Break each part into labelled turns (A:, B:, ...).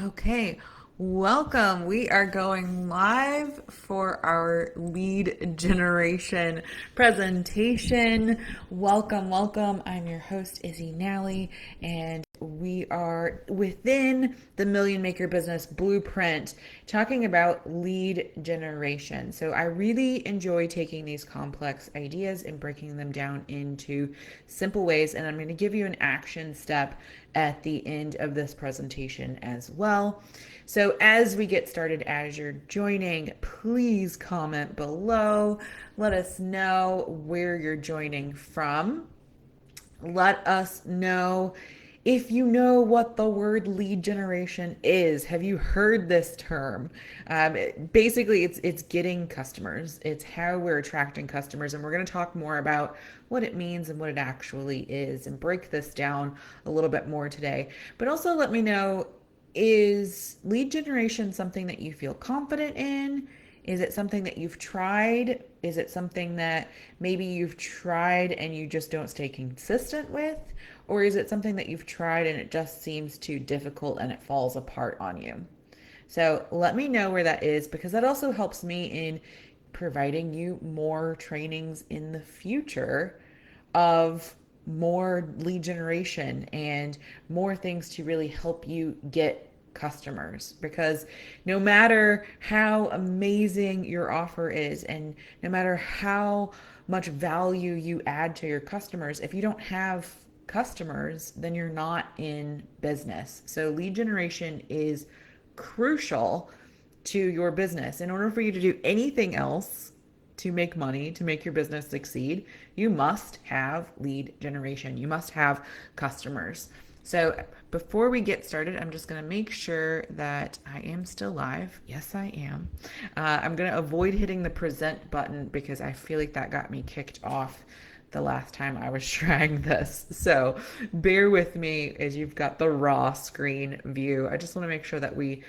A: Okay, welcome. We are going live for our lead generation presentation. Welcome, welcome. I'm your host, Izzy Nally, and we are within the Million Maker Business Blueprint talking about lead generation. So, I really enjoy taking these complex ideas and breaking them down into simple ways, and I'm going to give you an action step at the end of this presentation as well. So, as we get started, as you're joining, please comment below. Let us know where you're joining from. Let us know if you know what the word lead generation is. Have you heard this term? Basically, it's getting customers. It's how we're attracting customers, and we're going to talk more about what it means and what it actually is, and break this down a little bit more today. But also, let me know, is lead generation something that you feel confident in? Is it something that you've tried? Is it something that maybe you've tried and you just don't stay consistent with? Or is it something that you've tried and it just seems too difficult and it falls apart on you? So let me know where that is, because that also helps me in providing you more trainings in the future of more lead generation and more things to really help you get customers. Because no matter how amazing your offer is, and no matter how much value you add to your customers, if you don't have customers, then you're not in business. So lead generation is crucial to your business. In order for you to do anything else, to make money, to make your business succeed, you must have lead generation. You must have customers. So before we get started, I'm just going to make sure that I am still live. Yes, I am. I'm going to avoid hitting the present button because I feel like that got me kicked off the last time I was trying this. So bear with me as you've got the raw screen view. I just want to make sure that we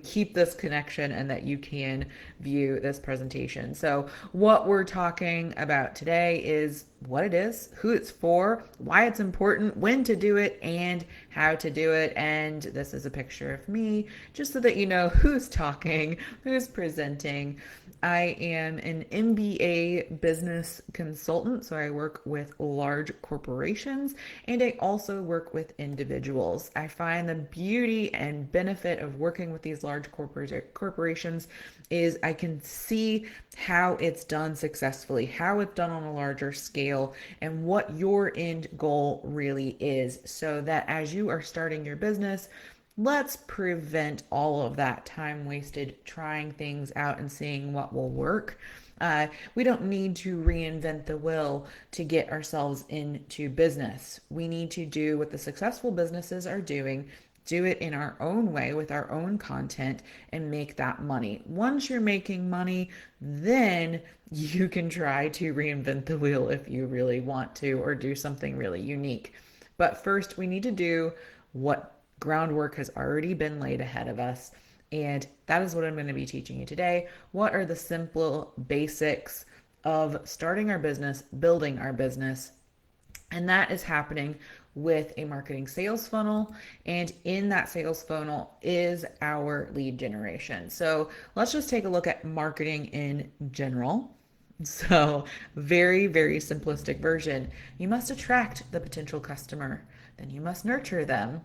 A: keep this connection and that you can view this presentation. So what we're talking about today is what it is, who it's for, why it's important, when to do it, and how to do it. And this is a picture of me, just so that you know who's talking, who's presenting. I am an MBA business consultant, so I work with large corporations and I also work with individuals. I find the beauty and benefit of working with these large corporations is I can see how it's done successfully, how it's done on a larger scale, and what your end goal really is, so that as you are starting your business, let's prevent all of that time wasted trying things out and seeing what will work. We don't need to reinvent the wheel to get ourselves into business. We need to do what the successful businesses are doing, do it in our own way with our own content, and make that money. Once you're making money, then you can try to reinvent the wheel if you really want to, or do something really unique. But first, we need to do what groundwork has already been laid ahead of us. And that is what I'm going to be teaching you today. What are the simple basics of starting our business, building our business? And that is happening with a marketing sales funnel. And in that sales funnel is our lead generation. So let's just take a look at marketing in general. So, very, very simplistic version. You must attract the potential customer, then you must nurture them,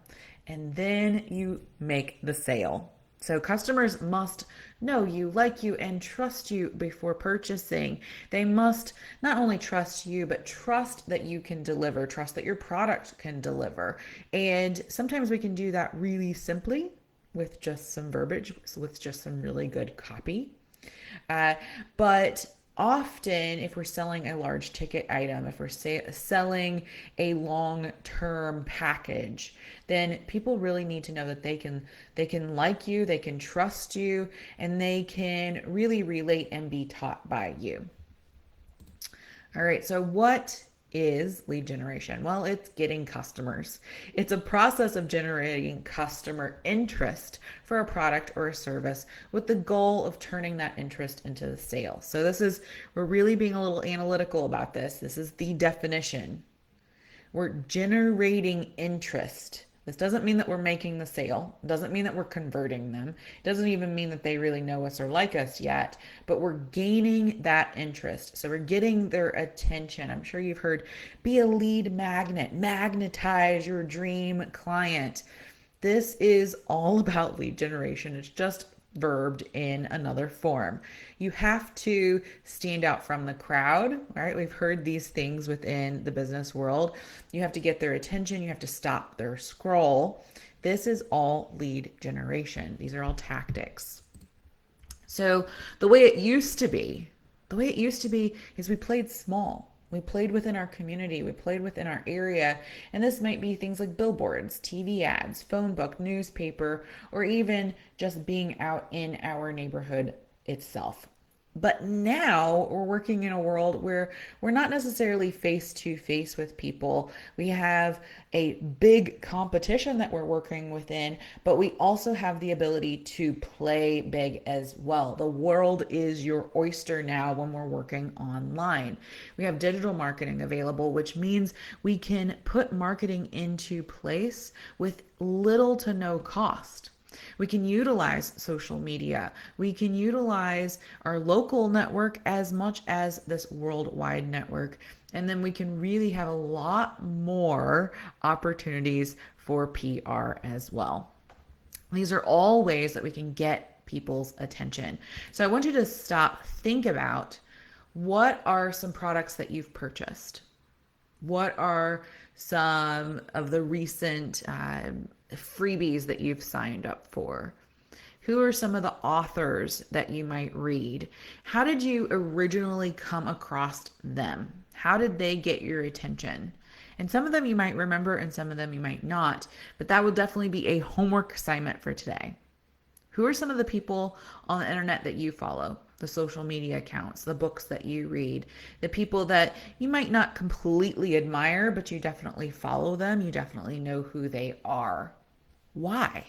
A: and then you make the sale. So customers must know you, like you, and trust you before purchasing. They must not only trust you, but trust that you can deliver, trust that your product can deliver. And sometimes we can do that really simply with just some verbiage, with just some really good copy. But often, if we're selling a large ticket item, if we're selling a long-term package, then people really need to know that they can like you, they can trust you, and they can really relate and be taught by you. All right, so what is lead generation? Well, it's getting customers. It's a process of generating customer interest for a product or a service with the goal of turning that interest into the sale. So we're really being a little analytical about this. This is the definition. We're generating interest This doesn't mean that we're making the sale. It doesn't mean that we're converting them. It doesn't even mean that they really know us or like us yet, but we're gaining that interest. So we're getting their attention. I'm sure you've heard be a lead magnet, magnetize your dream client. This is all about lead generation. It's just verbed in another form. You have to stand out from the crowd, right? We've heard these things within the business world. You have to get their attention, you have to stop their scroll. This is all lead generation. These are all tactics. So the way it used to be is we played small. We played within our community, we played within our area, and this might be things like billboards, TV ads, phone book, newspaper, or even just being out in our neighborhood itself. But now we're working in a world where we're not necessarily face to face with people. We have a big competition that we're working within, but we also have the ability to play big as well. The world is your oyster now when we're working online. We have digital marketing available, which means we can put marketing into place with little to no cost. We can utilize social media. We can utilize our local network as much as this worldwide network. And then we can really have a lot more opportunities for PR as well. These are all ways that we can get people's attention. So I want you to stop, think about what are some products that you've purchased? What are some of the recent freebies that you've signed up for? Who are some of the authors that you might read? How did you originally come across them? How did they get your attention? And some of them you might remember and some of them you might not, but that will definitely be a homework assignment for today. Who are some of the people on the internet that you follow? The social media accounts, the books that you read, the people that you might not completely admire, but you definitely follow them. You definitely know who they are. Why?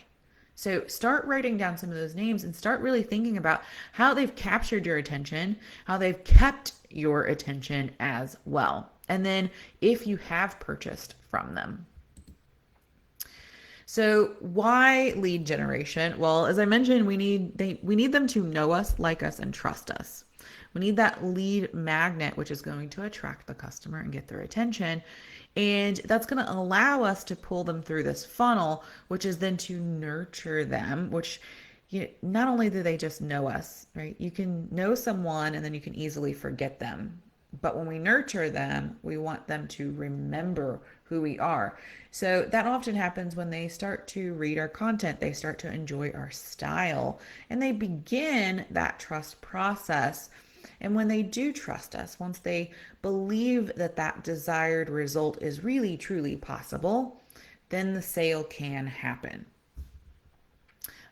A: So start writing down some of those names and start really thinking about how they've captured your attention, how they've kept your attention as well. And then if you have purchased from them. So why lead generation? Well, as I mentioned, we need them to know us, like us, and trust us. We need that lead magnet, which is going to attract the customer and get their attention. And that's going to allow us to pull them through this funnel, which is then to nurture them, which not only do they just know us, right? You can know someone and then you can easily forget them. But when we nurture them, we want them to remember who we are. So that often happens when they start to read our content, they start to enjoy our style, and they begin that trust process. And when they do trust us, once they believe that that desired result is really, truly possible, then the sale can happen.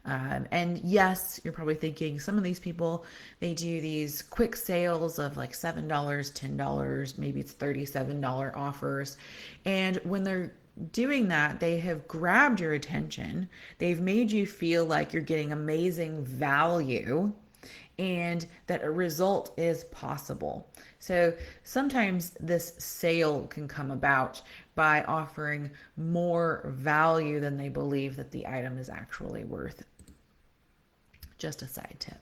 A: And yes, you're probably thinking some of these people, they do these quick sales of like $7, $10, maybe it's $37 offers. And when they're doing that, they have grabbed your attention. They've made you feel like you're getting amazing value and that a result is possible. So sometimes this sale can come about by offering more value than they believe that the item is actually worth. Just a side tip.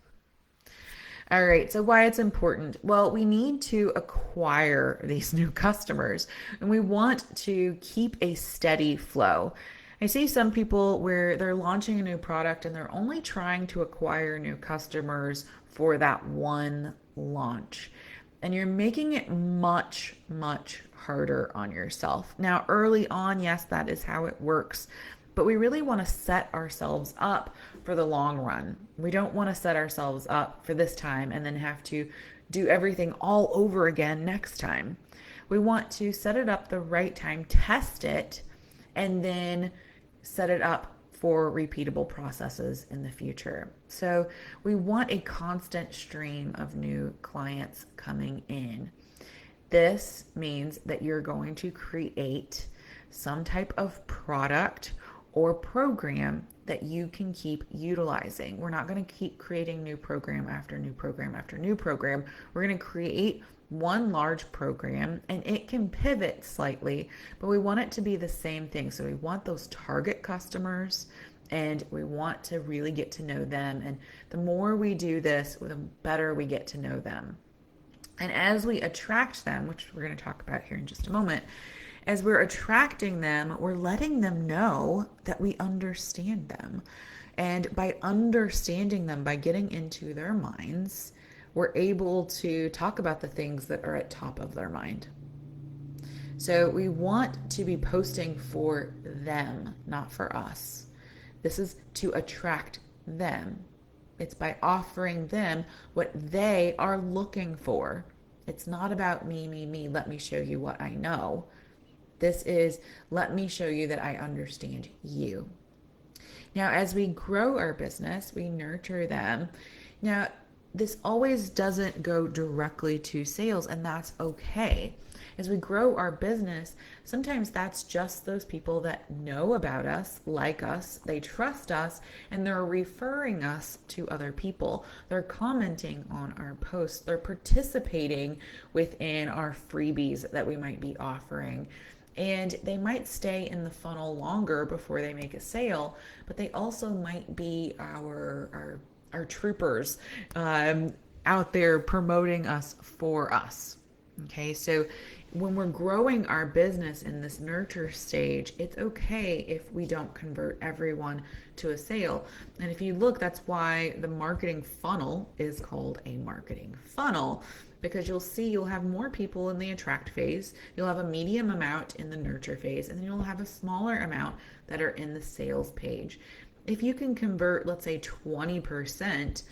A: All right, so why it's important? Well, we need to acquire these new customers and we want to keep a steady flow. I see some people where they're launching a new product and they're only trying to acquire new customers for that one launch. And you're making it much, much harder on yourself. Now, early on, yes, that is how it works. But we really want to set ourselves up for the long run. We don't want to set ourselves up for this time and then have to do everything all over again next time. We want to set it up the right time, test it, and then set it up for repeatable processes in the future. So we want a constant stream of new clients coming in. This means that you're going to create some type of product or program that you can keep utilizing. We're not going to keep creating new program after new program after new program. We're going to create one large program, and it can pivot slightly, but we want it to be the same thing. So we want those target customers and we want to really get to know them. And the more we do this, the better we get to know them. And as we attract them, which we're going to talk about here in just a moment, as we're attracting them, we're letting them know that we understand them. And by understanding them, by getting into their minds, we're able to talk about the things that are at top of their mind. So we want to be posting for them, not for us. This is to attract them. It's by offering them what they are looking for. It's not about me. Let me show you what I know. This is, let me show you that I understand you. Now, as we grow our business, we nurture them. Now, this always doesn't go directly to sales, and that's okay. As we grow our business, sometimes that's just those people that know about us, like us, they trust us, and they're referring us to other people. They're commenting on our posts. They're participating within our freebies that we might be offering. And they might stay in the funnel longer before they make a sale, but they also might be our troopers out there promoting us for us. Okay, so when we're growing our business in this nurture stage, it's okay if we don't convert everyone to a sale. And if you look, that's why the marketing funnel is called a marketing funnel, because you'll see you'll have more people in the attract phase, you'll have a medium amount in the nurture phase, and then you'll have a smaller amount that are in the sales page. If you can convert, let's say 20%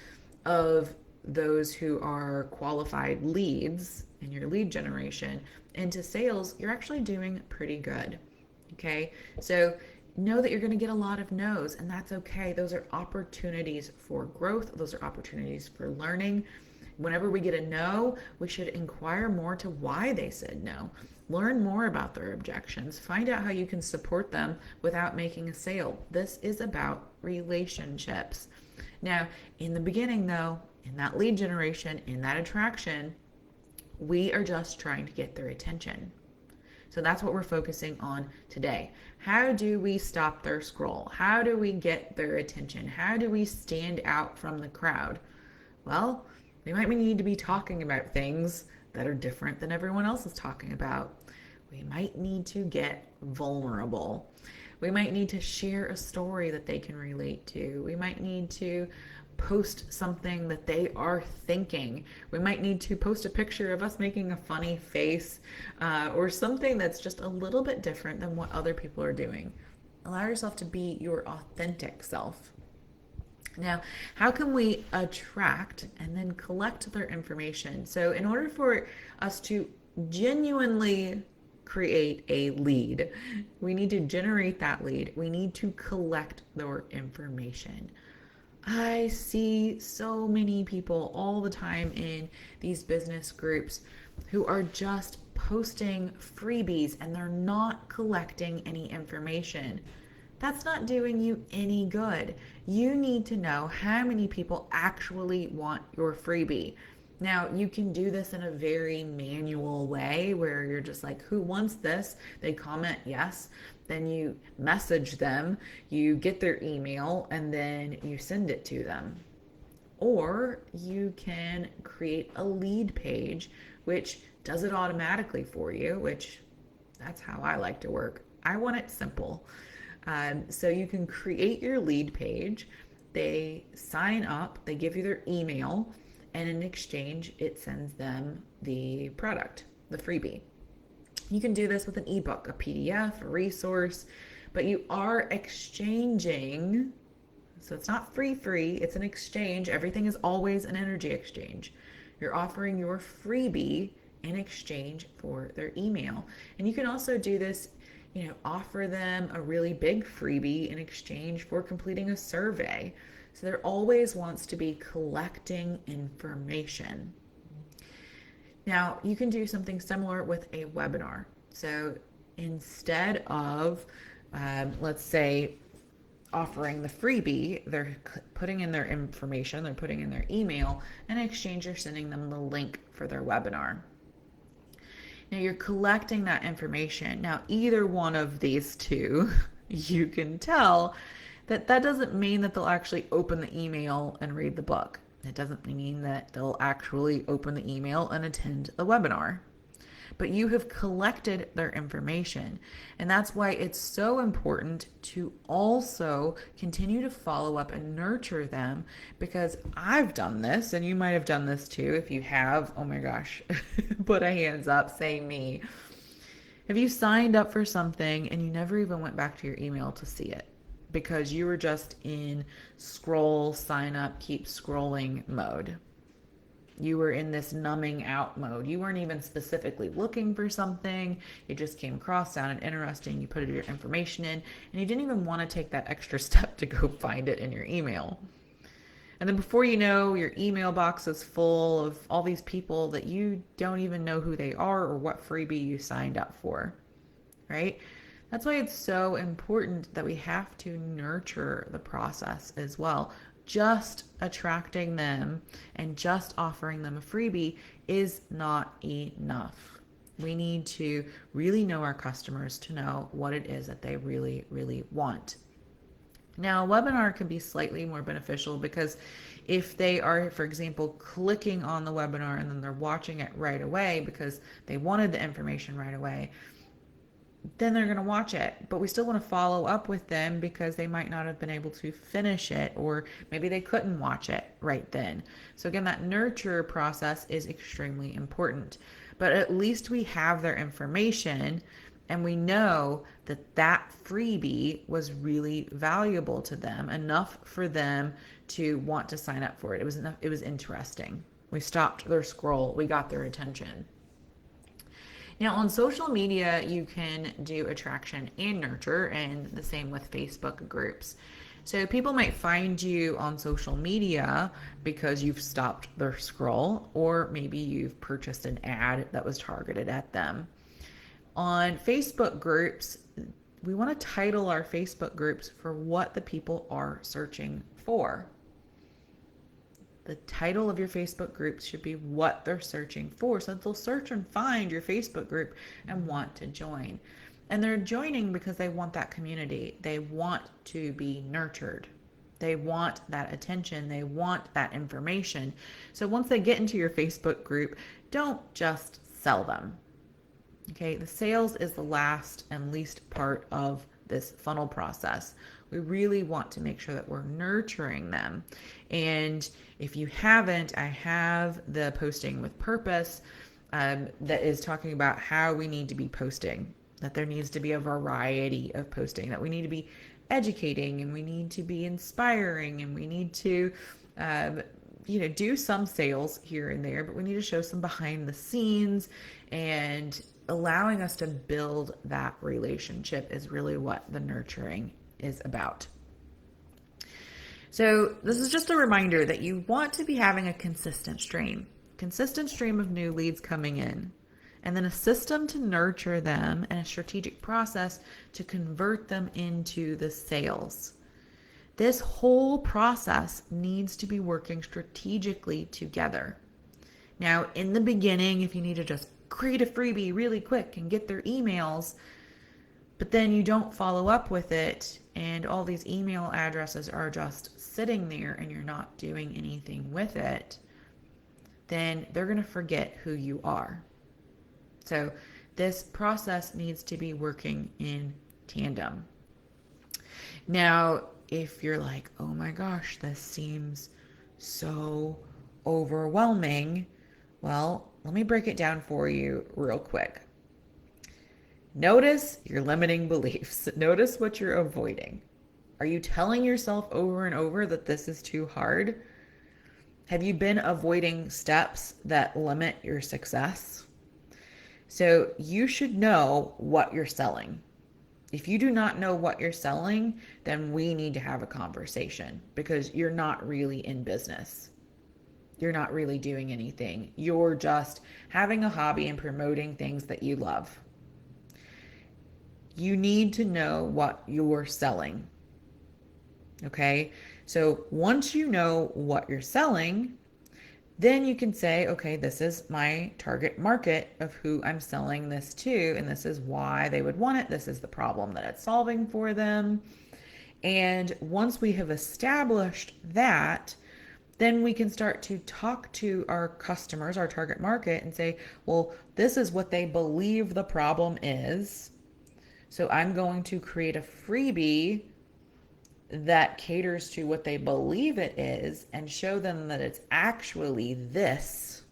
A: of those who are qualified leads in your lead generation into sales, you're actually doing pretty good. Okay, so know that you're going to get a lot of no's, and that's okay. Those are opportunities for growth. Those are opportunities for learning. Whenever we get a no, we should inquire more to why they said no. Learn more about their objections. Find out how you can support them without making a sale. This is about relationships. Now, in the beginning, though, in that lead generation, in that attraction, we are just trying to get their attention. So that's what we're focusing on today. How do we stop their scroll? How do we get their attention? How do we stand out from the crowd? Well, we might need to be talking about things that are different than everyone else is talking about. We might need to get vulnerable. We might need to share a story that they can relate to. We might need to post something that they are thinking. We might need to post a picture of us making a funny face or something that's just a little bit different than what other people are doing. Allow yourself to be your authentic self. Now, how can we attract and then collect their information? So in order for us to genuinely create a lead, we need to generate that lead. We need to collect their information. I see so many people all the time in these business groups who are just posting freebies and they're not collecting any information. That's not doing you any good. You need to know how many people actually want your freebie. Now, you can do this in a very manual way where you're just like, who wants this? They comment yes. Then you message them, you get their email, and then you send it to them. Or you can create a lead page, which does it automatically for you, which that's how I like to work. I want it simple. So you can create your lead page. They sign up, they give you their email, and in exchange, it sends them the product, the freebie. You can do this with an ebook, a PDF, a resource, but you are exchanging. So it's not free, it's an exchange. Everything is always an energy exchange. You're offering your freebie in exchange for their email. And you can also do this, offer them a really big freebie in exchange for completing a survey. So there always wants to be collecting information. Now, you can do something similar with a webinar. So instead of, let's say, offering the freebie, they're putting in their information, they're putting in their email, and in exchange, you're sending them the link for their webinar. Now you're collecting that information. Now, either one of these two, you can tell that that doesn't mean that they'll actually open the email and read the book. It doesn't mean that they'll actually open the email and attend the webinar. But you have collected their information. And that's why it's so important to also continue to follow up and nurture them, because I've done this, and you might have done this too. If you have, oh my gosh, put a hands up, say me. Have you signed up for something and you never even went back to your email to see it because you were just in scroll, sign up, keep scrolling mode? You were in this numbing out mode. You weren't even specifically looking for something. It just came across, sounded interesting. You put your information in, and you didn't even want to take that extra step to go find it in your email. And then before you know, your email box is full of all these people that you don't even know who they are or what freebie you signed up for, right? That's why it's so important that we have to nurture the process as well. Just attracting them and just offering them a freebie is not enough. We need to really know our customers to know what it is that they really, really want. Now, a webinar can be slightly more beneficial because if they are, for example, clicking on the webinar and then they're watching it right away because they wanted the information right away, then they're going to watch it. But we still want to follow up with them because they might not have been able to finish it, or maybe they couldn't watch it right then. So again, that nurture process is extremely important. But at least we have their information and we know that that freebie was really valuable to them, enough for them to want to sign up for it. It was enough. It was interesting. We stopped their scroll. We got their attention. Now, on social media, you can do attraction and nurture, and the same with Facebook groups. So people might find you on social media because you've stopped their scroll, or maybe you've purchased an ad that was targeted at them. On Facebook groups, we want to title our Facebook groups for what the people are searching for. The title of your Facebook groups should be what they're searching for, so that they'll search and find your Facebook group and want to join. And they're joining because they want that community. They want to be nurtured. They want that attention. They want that information. So once they get into your Facebook group, don't just sell them. Okay, the sales is the last and least part of this funnel process. We really want to make sure that we're nurturing them. And if you haven't, I have the Posting with Purpose that is talking about how we need to be posting, that there needs to be a variety of posting, that we need to be educating and we need to be inspiring and we need to do some sales here and there, but we need to show some behind the scenes, and allowing us to build that relationship is really what the nurturing is about. So this is just a reminder that you want to be having a consistent stream of new leads coming in, and then a system to nurture them and a strategic process to convert them into the sales. This whole process needs to be working strategically together. Now, in the beginning, if you need to just create a freebie really quick and get their emails, but then you don't follow up with it and all these email addresses are just sitting there and you're not doing anything with it, then they're going to forget who you are. So this process needs to be working in tandem. Now, if you're like, oh my gosh, this seems so overwhelming, well, let me break it down for you real quick. Notice your limiting beliefs. Notice what you're avoiding. Are you telling yourself over and over that this is too hard? Have you been avoiding steps that limit your success? So you should know what you're selling. If you do not know what you're selling, then we need to have a conversation, because you're not really in business. You're not really doing anything. You're just having a hobby and promoting things that you love. You need to know what you're selling. Okay? So once you know what you're selling, Then you can say, okay, this is my target market of who I'm selling this to, and this is why they would want it. This is the problem that it's solving for them. And once we have established that, then we can start to talk to our customers, our target market, and say, well, this is what they believe the problem is. So I'm going to create a freebie that caters to what they believe it is and show them that it's actually this,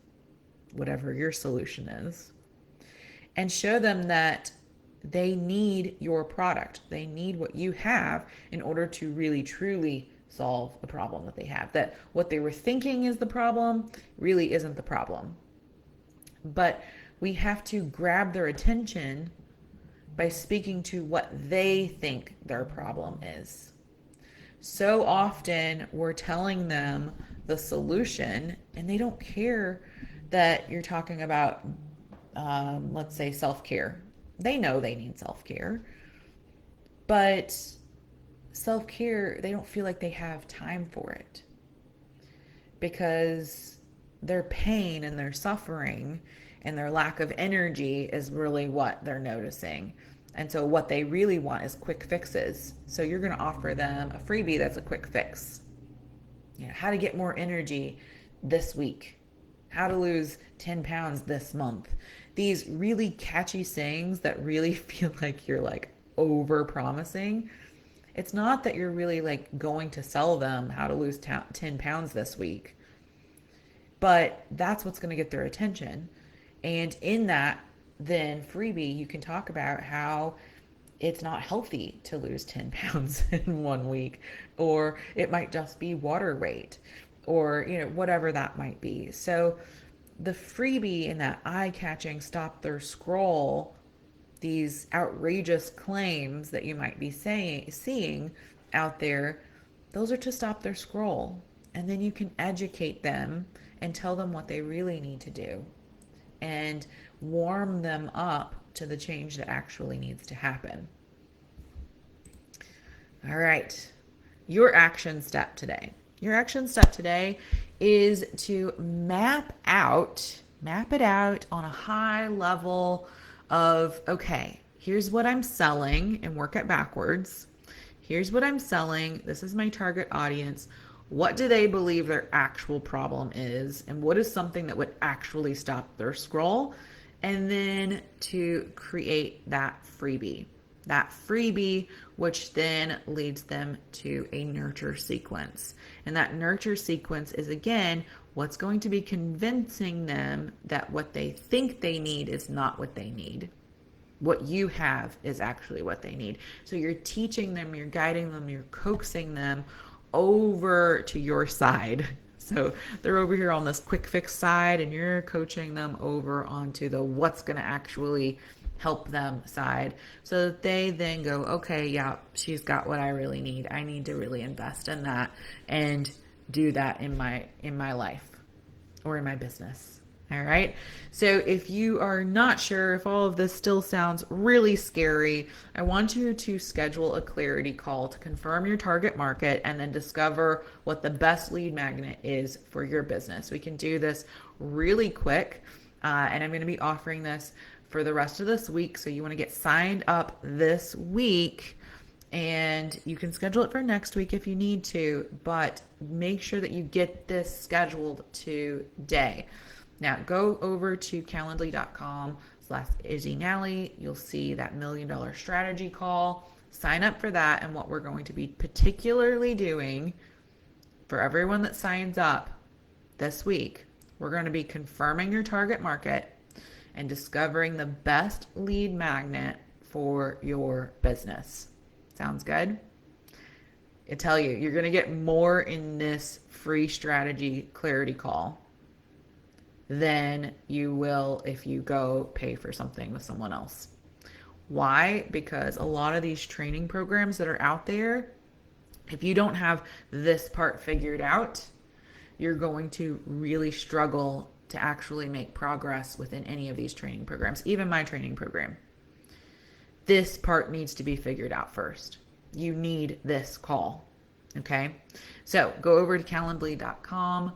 A: whatever your solution is, and show them that they need your product. They need what you have in order to really truly solve the problem that they have. That what they were thinking is the problem really isn't the problem. But we have to grab their attention by speaking to what they think their problem is. So often we're telling them the solution and they don't care that you're talking about, let's say, self-care. They know they need self-care, but self-care, they don't feel like they have time for it because their pain and their suffering and their lack of energy is really what they're noticing. And so what they really want is quick fixes. So you're going to offer them a freebie that's a quick fix. You know, how to get more energy this week, how to lose 10 pounds this month. These really catchy sayings that really feel like you're like over promising. It's not that you're really like going to sell them how to lose 10 pounds this week, but that's what's going to get their attention. And in that then freebie, you can talk about how it's not healthy to lose 10 pounds in 1 week, or it might just be water weight, or, you know, whatever that might be. So the freebie in that eye-catching stop their scroll, these outrageous claims that you might be seeing out there, those are to stop their scroll. And then you can educate them and tell them what they really need to do and warm them up to the change that actually needs to happen. All right, your action step today. Your action step today is to map it out on a high level of, okay, here's what I'm selling, and work it backwards. Here's what I'm selling. This is my target audience. What do they believe their actual problem is? And what is something that would actually stop their scroll? And then to create that freebie. That freebie, which then leads them to a nurture sequence. And that nurture sequence is, again, what's going to be convincing them that what they think they need is not what they need. What you have is actually what they need. So you're teaching them, you're guiding them, you're coaxing them over to your side. So they're over here on this quick fix side, and you're coaching them over onto the what's going to actually help them side, so that they then go, okay, yeah, she's got what I really need. I need to really invest in that and do that in my life or in my business. All right. So if you are not sure, if all of this still sounds really scary, I want you to schedule a clarity call to confirm your target market and then discover what the best lead magnet is for your business. We can do this really quick. And I'm going to be offering this for the rest of this week. So you want to get signed up this week, and you can schedule it for next week if you need to, but make sure that you get this scheduled today. Now go over to calendly.com/IzzyNally. You'll see that $1 Million Strategy call. Sign up for that. And what we're going to be particularly doing for everyone that signs up this week, we're going to be confirming your target market and discovering the best lead magnet for your business. Sounds good? I tell you, you're going to get more in this free strategy clarity call than you will if you go pay for something with someone else. Why? Because a lot of these training programs that are out there, if you don't have this part figured out, you're going to really struggle to actually make progress within any of these training programs, even my training program. This part needs to be figured out first. You need this call. Okay. So go over to calendly.com,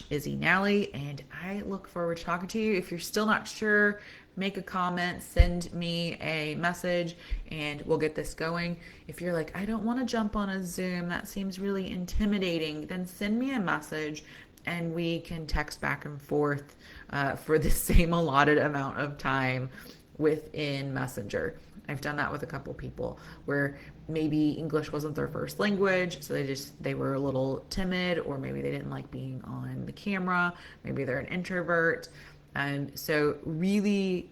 A: Izzy Nally, and I look forward to talking to you. If you're still not sure, make a comment, send me a message, and we'll get this going. If you're like, I don't want to jump on a Zoom, that seems really intimidating, then send me a message and we can text back and forth for the same allotted amount of time within Messenger. I've done that with a couple people where maybe English wasn't their first language, so they were a little timid, or maybe they didn't like being on the camera, maybe they're an introvert. And so really,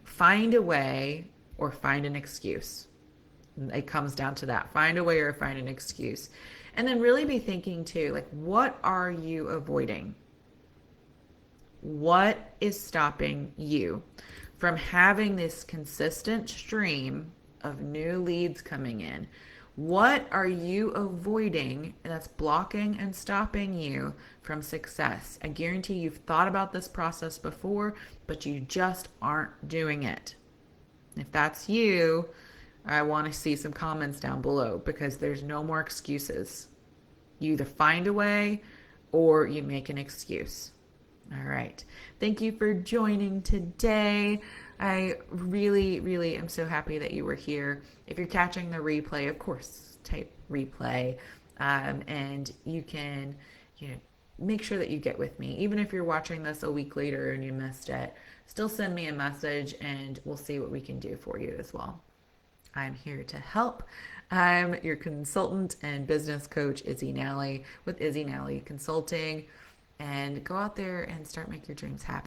A: find a way or find an excuse. It comes down to that. Find a way or find an excuse. And then really be thinking too, like, what are you avoiding? What is stopping you from having this consistent stream of new leads coming in? What are you avoiding that's blocking and stopping you from success? I guarantee you've thought about this process before, but you just aren't doing it. If that's you, I want to see some comments down below, because there's no more excuses. You either find a way or you make an excuse. All right. Thank you for joining today. I really, really am so happy that you were here. If you're catching the replay, of course, type replay, and you can, make sure that you get with me. Even if you're watching this a week later and you missed it, still send me a message and we'll see what we can do for you as well. I'm here to help. I'm your consultant and business coach, Izzy Nally, with Izzy Nally Consulting. And go out there and start making your dreams happen.